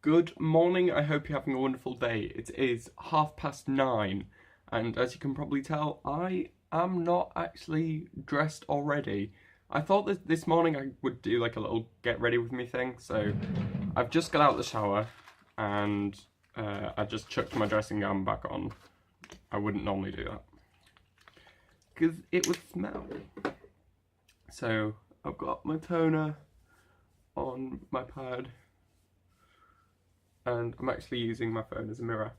Good morning, I hope you're having a wonderful day. It is 9:30 and as you can probably tell, I am not actually dressed already. I thought that this morning I would do like a little get ready with me thing, so I've just got out the shower and I just chucked my dressing gown back on. I wouldn't normally do that because it would smell. So I've got my toner on my pad and I'm actually using my phone as a mirror.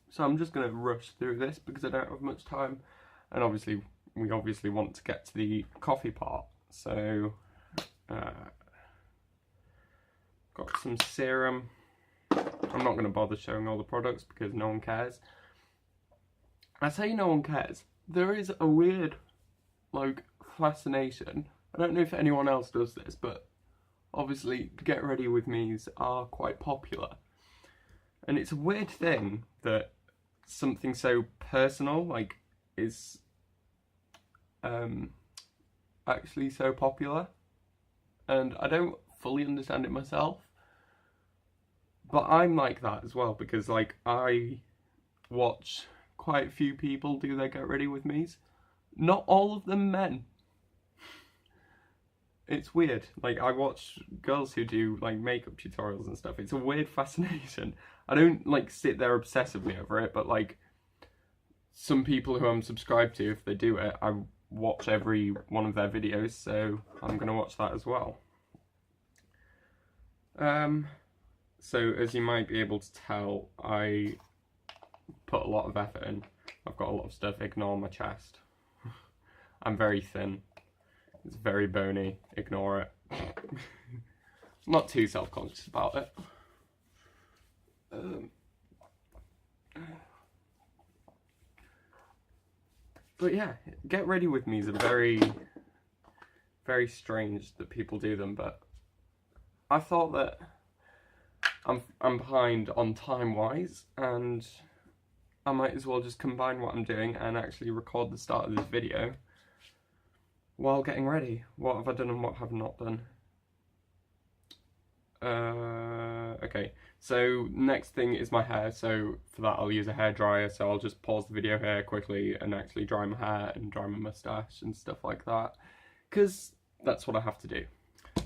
So I'm just going to rush through this because I don't have much time, and obviously we want to get to the coffee part. So got some serum. I'm not going to bother showing all the products because no one cares. I say no one cares. There is a weird fascination. I don't know if anyone else does this, but obviously Get Ready With Me's are quite popular. And it's a weird thing that something so personal is actually so popular. And I don't fully understand it myself. But I'm like that as well because I watch quite a few people do their Get Ready With Me's. Not all of them men. It's weird. I watch girls who do makeup tutorials and stuff. It's a weird fascination. I don't sit there obsessively over it, but some people who I'm subscribed to, if they do it, I watch every one of their videos, so I'm gonna watch that as well. So as you might be able to tell, I put a lot of effort in. I've got a lot of stuff. Ignore my chest. I'm very thin. It's very bony. Ignore it. I'm not too self-conscious about it. But yeah, Get Ready With Me is a very strange that people do them, but I thought that I'm behind on time-wise, and I might as well just combine what I'm doing and actually record the start of this video while getting ready. What have I done and what have I not done? Okay, so next thing is my hair, so for that I'll use a hairdryer, so I'll just pause the video here quickly and actually dry my hair and dry my moustache and stuff like that, because that's what I have to do.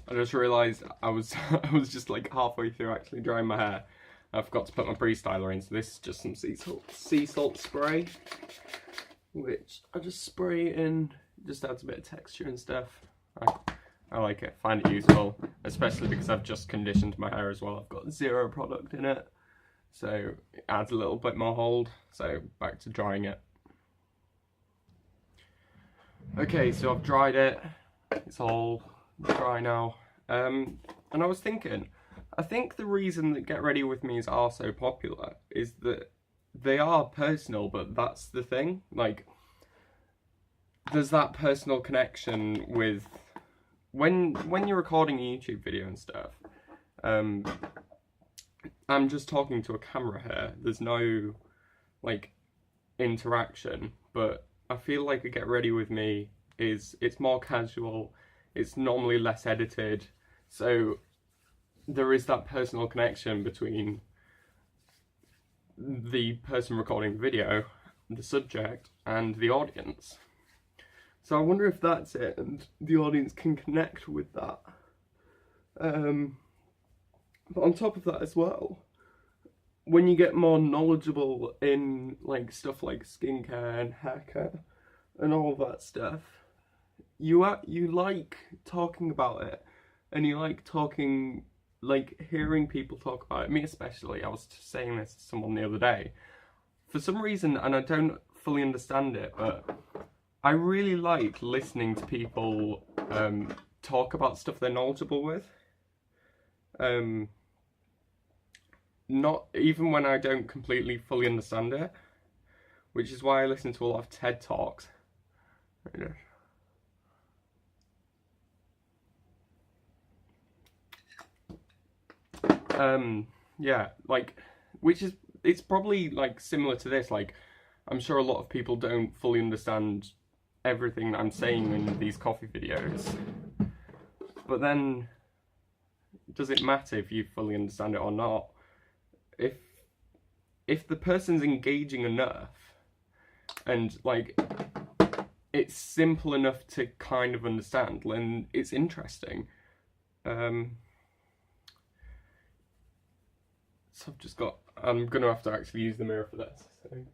I just realised I was just halfway through actually drying my hair. I forgot to put my pre-styler in, so this is just some sea salt spray, which I just spray in. Just adds a bit of texture and stuff. I like it, find it useful, especially because I've just conditioned my hair as well. I've got zero product in it, so it adds a little bit more hold. So back to drying it. Okay, so I've dried it. It's all dry now. And I was thinking, I think the reason that Get Ready With Me's are so popular is that they are personal, but that's the thing. There's that personal connection with when you're recording a YouTube video and stuff. I'm just talking to a camera here. There's no interaction, but I feel like a Get Ready With Me it's more casual. It's normally less edited, so there is that personal connection between the person recording the video, the subject, and the audience. So I wonder if that's it, and the audience can connect with that. But on top of that as well, when you get more knowledgeable in stuff like skincare and haircare and all that stuff, you like talking about it, and you like talking, hearing people talk about it. Me especially. I was saying this to someone the other day. For some reason, and I don't fully understand it, but I really like listening to people talk about stuff they're knowledgeable with. Not even when I don't completely fully understand it, which is why I listen to a lot of TED Talks. Yeah, it's probably similar to this. I'm sure a lot of people don't fully understand everything that I'm saying in these coffee videos, but then does it matter if you fully understand it or not? If the person's engaging enough and like it's simple enough to kind of understand, then it's interesting. So I'm gonna have to actually use the mirror for this. So.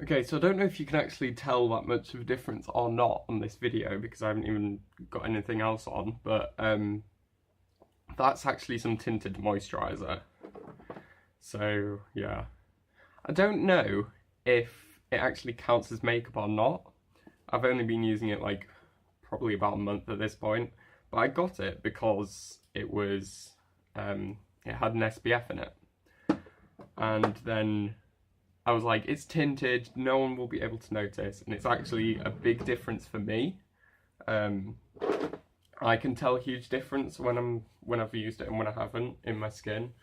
Okay, so I don't know if you can actually tell that much of a difference or not on this video because I haven't even got anything else on, but that's actually some tinted moisturiser. So yeah, I don't know if it actually counts as makeup or not. I've only been using it like probably about a month at this point, but I got it because it was it had an SPF in it, and then I was like, it's tinted, no one will be able to notice, and it's actually a big difference for me. I can tell a huge difference when I've used it and when I haven't in my skin.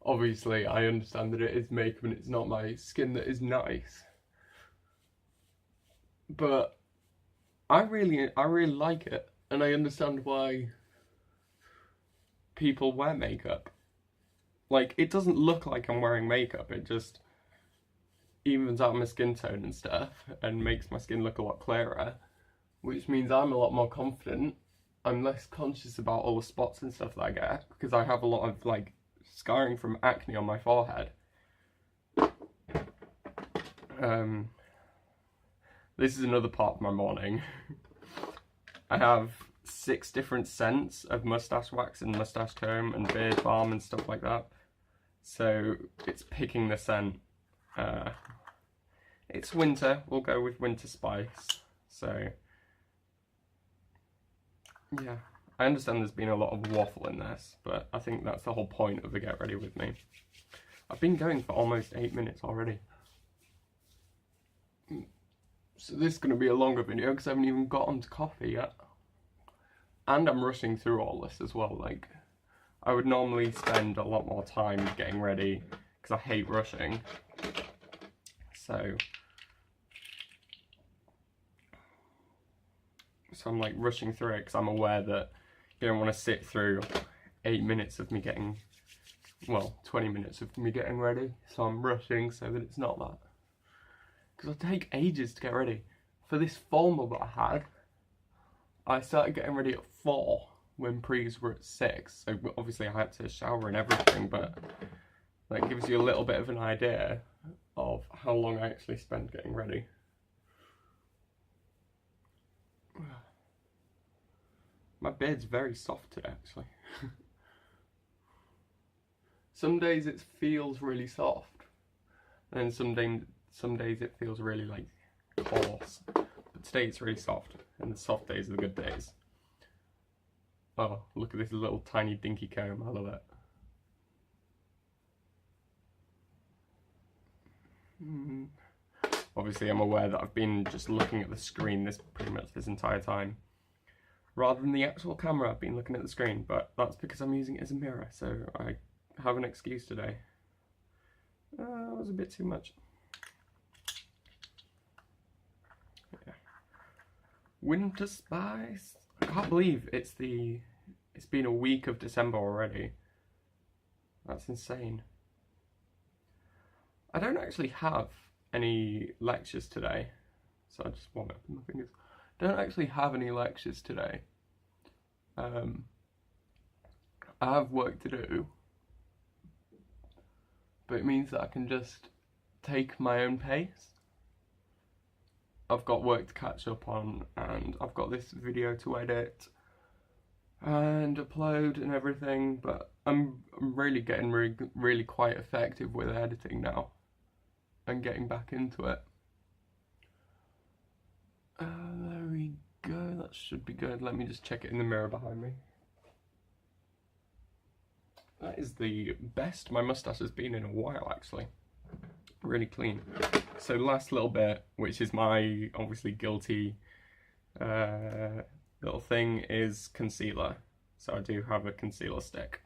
Obviously, I understand that it is makeup and it's not my skin that is nice, but I really like it, and I understand why people wear makeup. Like, it doesn't look like I'm wearing makeup, it just evens out my skin tone and stuff and makes my skin look a lot clearer, which means I'm a lot more confident. I'm less conscious about all the spots and stuff that I get because I have a lot of like scarring from acne on my forehead. This is another part of my morning. I have 6 different scents of mustache wax and mustache comb and beard balm and stuff like that. So it's picking the scent. It's winter, we'll go with winter spice. So yeah, I understand there's been a lot of waffle in this, but I think that's the whole point of the get ready with me. I've been going for almost 8 minutes already. So this is going to be a longer video because I haven't even got onto coffee yet. And I'm rushing through all this as well. Like, I would normally spend a lot more time getting ready because I hate rushing. So I'm like rushing through it because I'm aware that you don't want to sit through 8 minutes of me getting, well, 20 minutes of me getting ready. So I'm rushing so that it's not that. Because it'll take ages to get ready. For this formal that I had, I started getting ready at 4 when pre's were at 6. So obviously I had to shower and everything, but that gives you a little bit of an idea of how long I actually spent getting ready. My beard's very soft today, actually. Some days it feels really soft, and then some days it feels really like coarse. But today it's really soft, and the soft days are the good days. Oh, look at this little tiny dinky comb, I love it. Obviously I'm aware that I've been just looking at the screen pretty much this entire time. Rather than the actual camera, I've been looking at the screen, but that's because I'm using it as a mirror, so I have an excuse today. That was a bit too much. Yeah. Winter spice. I can't believe it's been a week of December already. That's insane. I don't actually have any lectures today, so I just want to open my fingers. Don't actually have any lectures today. I have work to do, but it means that I can just take my own pace. I've got work to catch up on, and I've got this video to edit and upload and everything, but I'm really getting really quite effective with editing now and getting back into it. There we go, that should be good. Let me just check it in the mirror behind me. That is the best my mustache has been in a while, actually. Really clean. So last little bit, which is my obviously guilty little thing, is concealer. So I do have a concealer stick.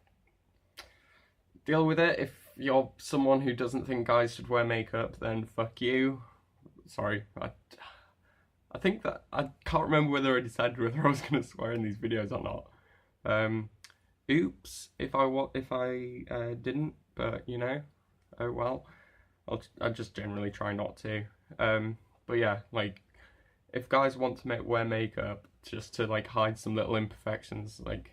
Deal with it. If you're someone who doesn't think guys should wear makeup, then fuck you. Sorry, I think that, I can't remember whether I decided whether I was going to swear in these videos or not. oops if I didn't, but you know, oh well. I just generally try not to. But yeah, like if guys want to wear makeup just to like hide some little imperfections, like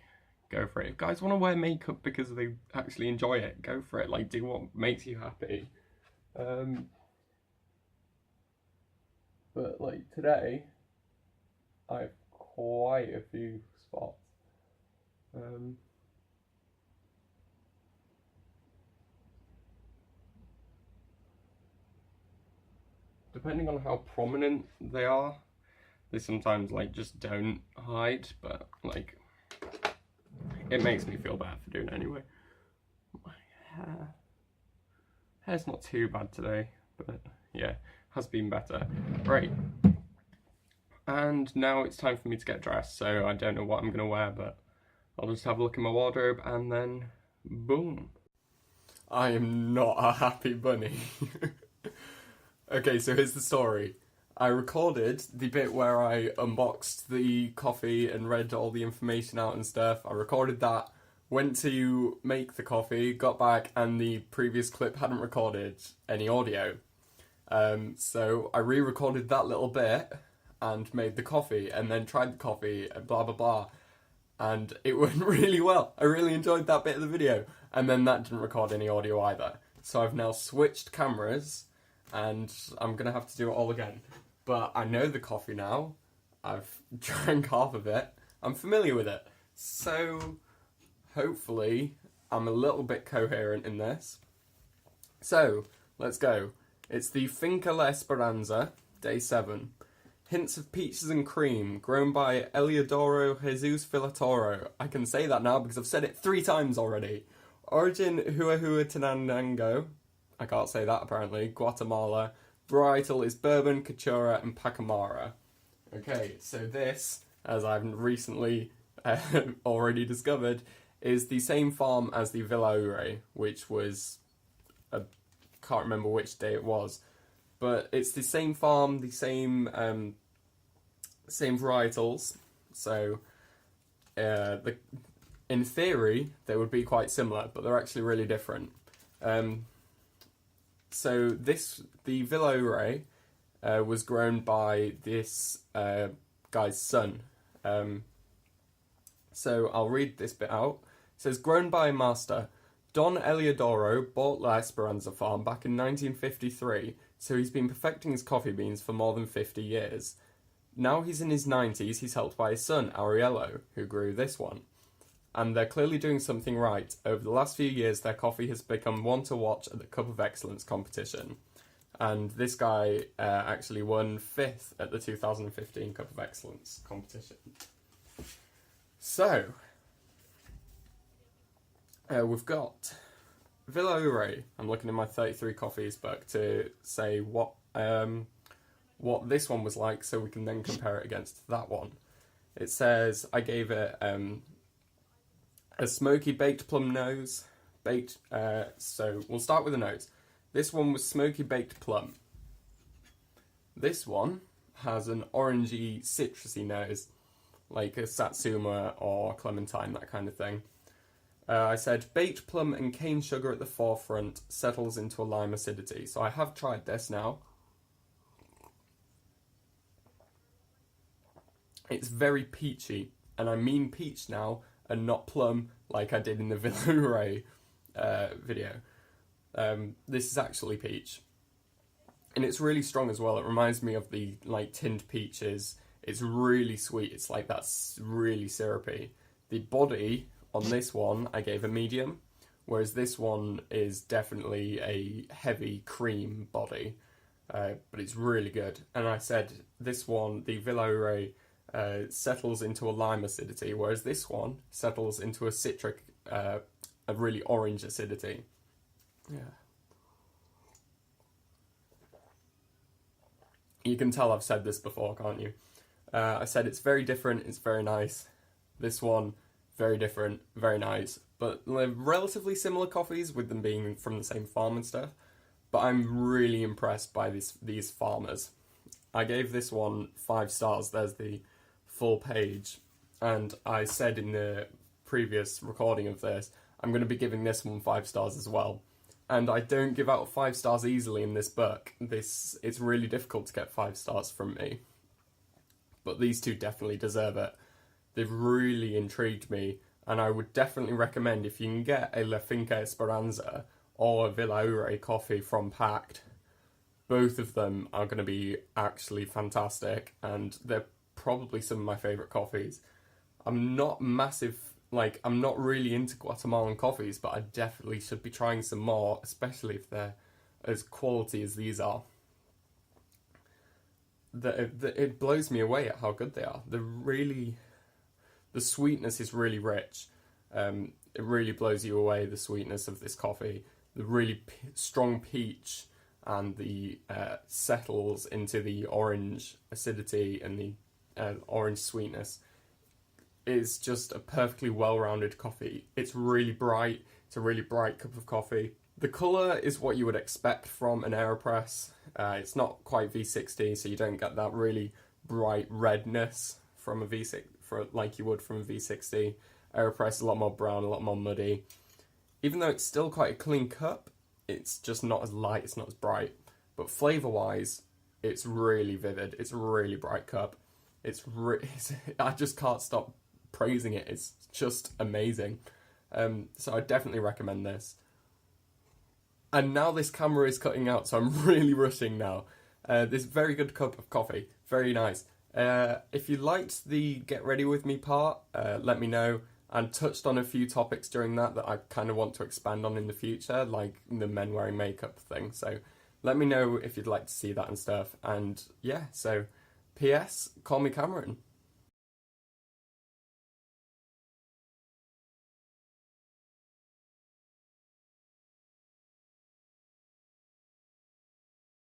go for it. If guys want to wear makeup because they actually enjoy it, go for it. Like do what makes you happy. But like today, I have quite a few spots. Depending on how prominent they are, they sometimes like just don't hide, but like it makes me feel bad for doing it anyway. My hair's not too bad today, but yeah, has been better. Right. And now it's time for me to get dressed, so I don't know what I'm gonna wear, but I'll just have a look in my wardrobe and then boom. I am not a happy bunny. Okay, so here's the story. I recorded the bit where I unboxed the coffee and read all the information out and stuff. I recorded that, went to make the coffee, got back, and the previous clip hadn't recorded any audio. So I re-recorded that little bit and made the coffee, and then tried the coffee, and blah blah blah. And it went really well. I really enjoyed that bit of the video. And then that didn't record any audio either. So I've now switched cameras, and I'm gonna have to do it all again. But I know the coffee now. I've drank half of it. I'm familiar with it. So hopefully I'm a little bit coherent in this. So let's go. It's the Finca La Esperanza, day 7. Hints of peaches and cream, grown by Eliodoro Jesus Filatoro. I can say that now because I've said it 3 times already. Origin Huehuetenango. I can't say that apparently. Guatemala. Varietal is Bourbon, Cachorra, and Pacamara. Okay, so this, as I've recently already discovered, is the same farm as the Villa Ure, which was, can't remember which day it was, but it's the same farm, the same same varietals. So, in theory, they would be quite similar, but they're actually really different. So the Villa Ure was grown by this guy's son. So I'll read this bit out. It says, grown by master. Don Eliodoro bought La Esperanza farm back in 1953, so he's been perfecting his coffee beans for more than 50 years. Now he's in his 90s, he's helped by his son, Ariello, who grew this one. And they're clearly doing something right. Over the last few years, their coffee has become one to watch at the Cup of Excellence competition. And this guy actually won 5th at the 2015 Cup of Excellence competition. So, we've got Villa Ure. I'm looking in my 33 Coffees book to say what this one was like, so we can then compare it against that one. It says I gave it a smoky baked plum nose. So we'll start with the nose. This one was smoky baked plum. This one has an orangey, citrusy nose, like a satsuma or clementine, that kind of thing. I said baked plum and cane sugar at the forefront, settles into a lime acidity. So I have tried this now. It's very peachy, and I mean peach now, and not plum like I did in the Villa Ure video. This is actually peach. And it's really strong as well. It reminds me of the like tinned peaches. It's really sweet. It's like that's really syrupy. The body on this one I gave a medium, whereas this one is definitely a heavy cream body. But it's really good. And I said this one, the Villa Ure, settles into a lime acidity, whereas this one settles into a citric, a really orange acidity. Yeah. You can tell I've said this before, can't you? I said it's very different, it's very nice. This one, very different, very nice. But they're relatively similar coffees with them being from the same farm and stuff. But I'm really impressed by these farmers. I gave this one 5 stars. There's the full page. And I said in the previous recording of this, I'm going to be giving this one 5 stars as well. And I don't give out 5 stars easily in this book. It's really difficult to get 5 stars from me. But these two definitely deserve it. They've really intrigued me, and I would definitely recommend, if you can get a La Finca Esperanza or a Villaure coffee from Pact, both of them are going to be actually fantastic, and they're probably some of my favourite coffees. I'm not really into Guatemalan coffees, but I definitely should be trying some more, especially if they're as quality as these are. It blows me away at how good they are. The sweetness is really rich. It really blows you away, the sweetness of this coffee. The really strong peach and the settles into the orange acidity and the orange sweetness. It's just a perfectly well-rounded coffee. It's really bright. It's a really bright cup of coffee. The colour is what you would expect from an AeroPress. It's not quite V60, so you don't get that really bright redness from a V6, like you would from a V60. AeroPress is a lot more brown, a lot more muddy. Even though it's still quite a clean cup, it's just not as light, it's not as bright. But flavour-wise, it's really vivid. It's a really bright cup. I just can't stop praising it. It's just amazing. So I definitely recommend this. And now this camera is cutting out, so I'm really rushing now. This very good cup of coffee, very nice. If you liked the get ready with me part, let me know. And touched on a few topics during that I kind of want to expand on in the future, like the men wearing makeup thing. So let me know if you'd like to see that and stuff. And yeah, so P.S. Call me Cameron.